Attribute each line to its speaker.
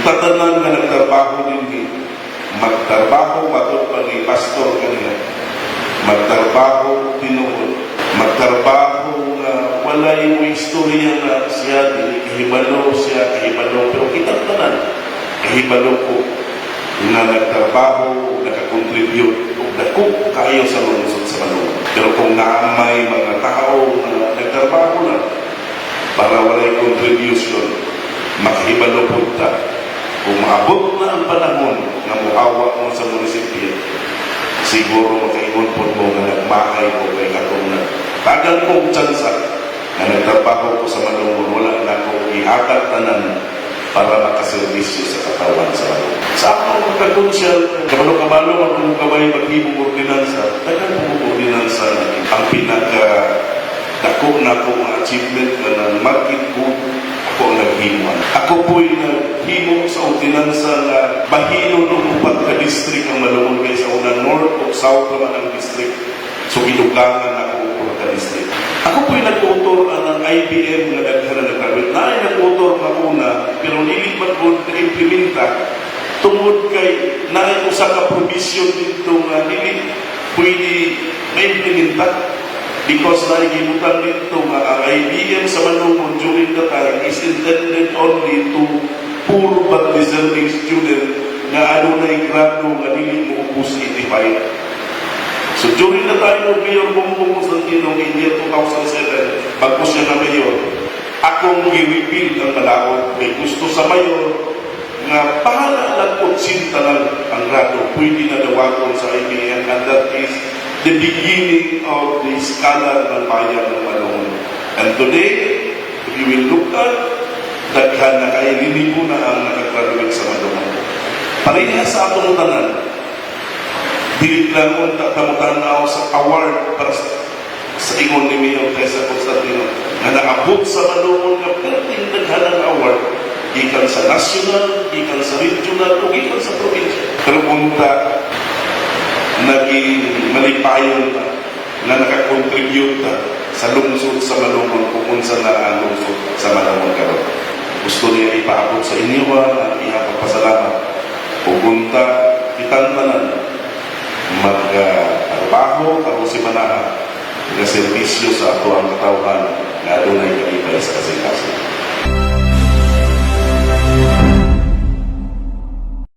Speaker 1: Kita tanan nga nagtrabaho din magtrabaho matod pa ni pastor kanina. Magtrabaho tinuod. Magtrabaho nga walay mo istorya na siya kahibalo siya kahibalo, pero kita tanan kahibalo ko na nagtrabaho, nakakontribute o dako kayo sa lungsod sa Manungon. Pero kung naamay mga tao na nagtrabaho na para walay contribution, makahibalo po ta. Kung maabot na ang panahon na muhawa mo sa munisipyo, siguro makaingon po mo na nagmakay ko kay katong na tagal kong tsansa na nagtrabaho ko sa Manungon, wala na akong ihatag tanan para makaservisyo sa katawan sa Manungon. Sa akong magkakonsyal, kabalo-kabalo ang kung kaway maghibong ordinansa, tagal po ordinansa na ang pinaka-dako na akong achievement na market ko, ako ang naghimuan. Ako po'y naghimo sa ordinansa na bahino ng upat ka district ang Manungon kaya sa una north o south naman ang district. So ginugangan ako upat ka district. Ako po'y nag-autor ng IBM na daghan na nagkabit. Na ay nag-autor na una, pero nilipat ko na-implementa tungod kay na usa ka provision dito nga dili pwede ma-implementa. Because naigibutan dito nga ang IBM sa Manungon during the time is intended only to poor but deserving student nga adunay grado nga dili mo ubos 85. So during the time of Mayor Bongbong Constantino in year 2007, bago siya na mayor, akong i-repeal ang malaot. May gusto sa mayor nga pahala lang 80 lang ang grado pwede na dawaton sa IBM, and that is the beginning of the scholar ng bayan ng Manungon. And today, if you will look at daghan na kay linibo na ang nakagraduate sa Manungon. Parehas sa atong tanan, dili lang unta tamutanaw sa award para sa ingon ni Mayor Tessa Constantino na naabot sa Manungon nga perting daghan ang award gikan sa national, gikan sa regional, o gikan sa probinsya. Pero unta naging malipayon na nakakontribute sa lungsod sa Manungon kung unsa na ang lungsod sa Manungon karon. Gusto niya ipaabot sa inyo ang ipagpasalamat kung unta kitantanan magtrabaho karon si manaha nga serbisyo sa ato ang katawhan nga adunay kalipay sa kasing-kasing.